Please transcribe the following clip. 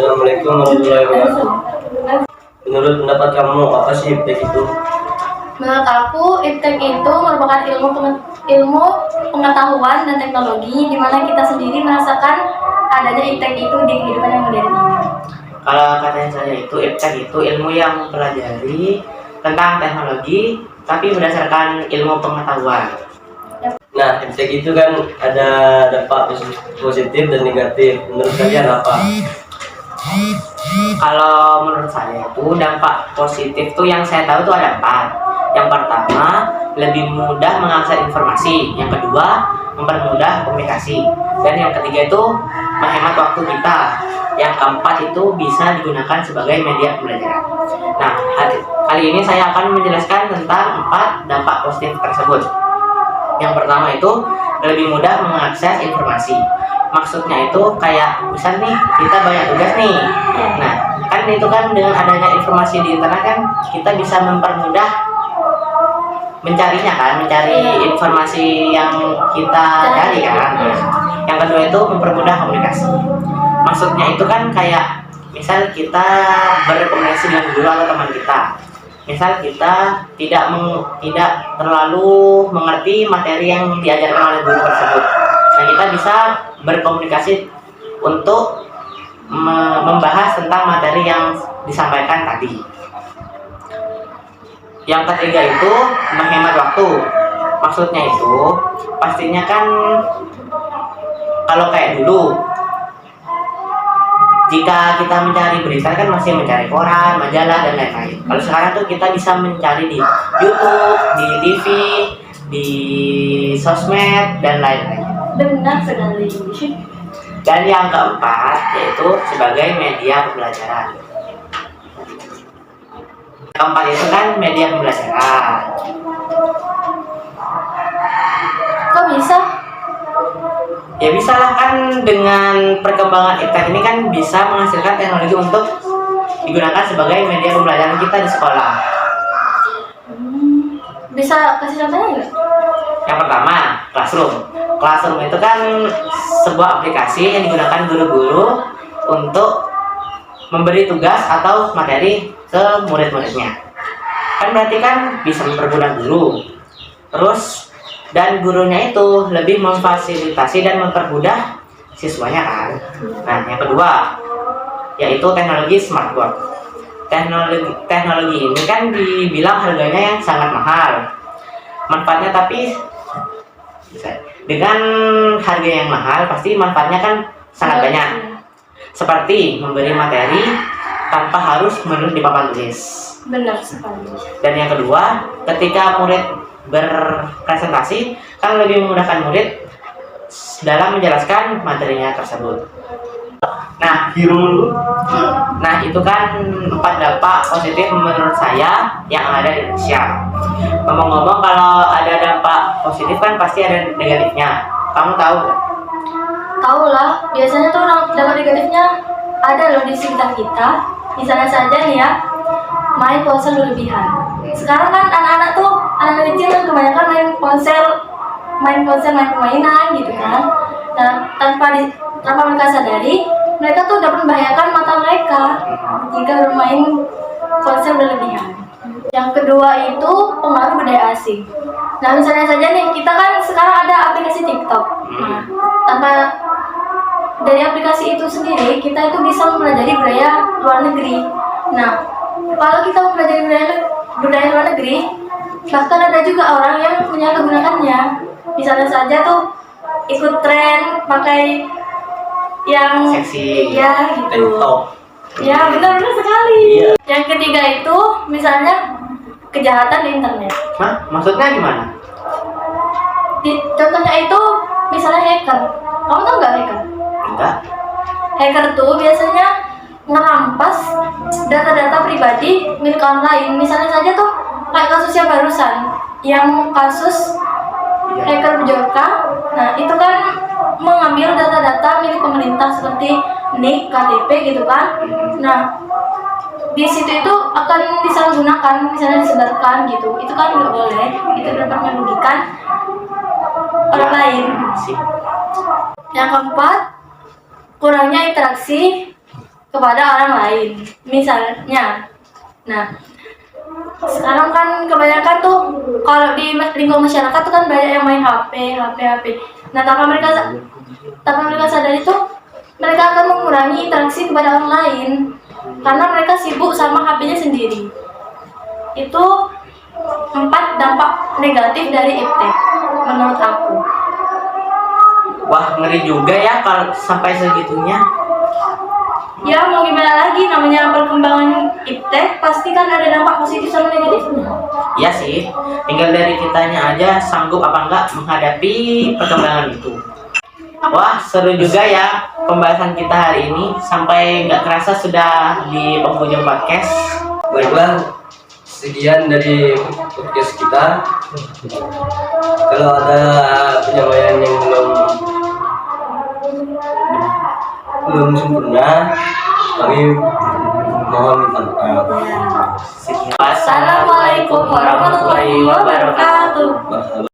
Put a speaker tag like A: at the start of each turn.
A: Assalamualaikum warahmatullahi wabarakatuh. Menurut pendapat kamu apa sih iptek itu?
B: Menurut aku, iptek itu merupakan ilmu pengetahuan dan teknologi di mana kita sendiri merasakan adanya iptek itu di kehidupan yang modern ini.
C: Kalau katanya saya itu iptek itu ilmu yang mempelajari tentang teknologi tapi berdasarkan ilmu pengetahuan.
A: Nah, iptek itu kan ada dampak positif dan negatif. Menurut kalian apa?
C: Kalau menurut saya itu dampak positif tuh yang saya tahu tuh ada 4. Yang pertama, lebih mudah mengakses informasi. Yang kedua, mempermudah komunikasi. Dan yang ketiga itu menghemat waktu kita. Yang keempat itu bisa digunakan sebagai media pembelajaran. Nah, kali ini saya akan menjelaskan tentang 4 dampak positif tersebut. Yang pertama itu lebih mudah mengakses informasi. Maksudnya itu kayak misal nih kita banyak tugas nih. Nah, kan itu kan dengan adanya informasi di internet kan kita bisa mempermudah mencarinya kan, mencari informasi yang kita cari kan. Yang kedua itu mempermudah komunikasi. Maksudnya itu kan kayak misal kita berkomunikasi dengan guru atau teman kita. Misal kita tidak terlalu mengerti materi yang diajarkan oleh guru tersebut. Nah, kita bisa berkomunikasi untuk membahas tentang materi yang disampaikan tadi. Yang ketiga itu menghemat waktu. Maksudnya itu pastinya kan kalau kayak dulu jika kita mencari berita kan masih mencari koran, majalah dan lain-lain. Kalau sekarang tuh kita bisa mencari di YouTube, di TV, di sosmed dan lain-lain.
B: Benar sekali.
C: Dan yang keempat yaitu sebagai media pembelajaran. Yang keempat itu kan media pembelajaran.
B: Kok bisa?
C: Ya bisa lah, kan dengan perkembangan iptek ini kan bisa menghasilkan teknologi untuk digunakan sebagai media pembelajaran kita di sekolah.
B: Bisa kasih contohnya nggak?
C: Yang pertama, Classroom. Classroom itu kan sebuah aplikasi yang digunakan guru-guru untuk memberi tugas atau materi ke murid-muridnya. Kan berarti kan bisa mempermudah guru. Terus dan gurunya itu lebih memfasilitasi dan mempermudah siswanya kan. Nah, yang kedua yaitu teknologi smartboard. Teknologi ini kan dibilang harganya yang sangat mahal. Manfaatnya tapi dengan harga yang mahal pasti manfaatnya kan sangat banyak. Seperti memberi materi tanpa harus menulis di papan tulis.
B: Benar sekali.
C: Dan yang kedua, ketika murid berpresentasi kan lebih memudahkan murid dalam menjelaskan materinya tersebut. Nah, itu kan 4 dampak positif menurut saya yang ada di Indonesia. Ngomong-ngomong, kalau ada dampak positif kan pasti ada negatifnya. Kamu tahu nggak?
B: Tahu lah, biasanya tuh dampak negatifnya ada loh di sekitar kita. Misalnya saja nih ya, main ponsel berlebihan. Sekarang kan anak-anak kecil kan kebanyakan main permainan gitu kan. Nah, tanpa mereka sadari, mereka tuh dapat membahayakan mata mereka jika bermain ponsel berlebihan. Yang kedua itu pengaruh budaya asing. Nah, misalnya saja nih, kita kan sekarang ada aplikasi TikTok. Nah, tanpa dari aplikasi itu sendiri, kita itu bisa mempelajari budaya luar negeri. Nah, kalau kita mempelajari budaya luar negeri, bahkan ada juga orang yang menyalahgunakannya. Misalnya saja tuh ikut tren pakai yang
C: seksi,
B: ya gitu. Ya, benar-benar sekali.
A: Iya.
B: Yang ketiga itu misalnya kejahatan di internet.
C: Hah? Maksudnya gimana?
B: Contohnya itu misalnya hacker. Kamu tahu nggak hacker?
C: Enggak.
B: Hacker tuh biasanya ngerampas data-data pribadi milik orang lain. Misalnya saja tuh kayak kasusnya barusan, yang kasus hacker Bjorka. Nah, itu kan mengambil data-data milik pemerintah seperti NIK, KTP gitu kan. Nah, di situ itu akan disalahgunakan, misalnya disebarkan gitu. Itu kan nggak boleh. Itu dapat merugikan orang lain. Yang keempat, kurangnya interaksi kepada orang lain. Misalnya, nah sekarang kan kebanyakan tuh kalau di lingkungan masyarakat tuh kan banyak yang main HP. Nah tanpa mereka sadari tuh mereka akan mengurangi interaksi kepada orang lain karena mereka sibuk sama HP-nya sendiri. Itu 4 dampak negatif dari iptek menurut aku.
C: Wah, ngeri juga ya kalau sampai segitunya.
B: Ya mau gimana lagi, namanya perkembangan iptek pasti kan ada dampak positif sama negatifnya.
C: Iya sih, tinggal dari kitanya aja sanggup apa enggak menghadapi perkembangan itu. Wah, seru juga ya pembahasan kita hari ini. Sampai nggak kerasa sudah di penghujung podcast.
A: Baiklah, sekian dari podcast kita. Kalau ada penyampaian yang belum sempurna, kami mohon minta maaf.
B: Assalamualaikum warahmatullahi wabarakatuh.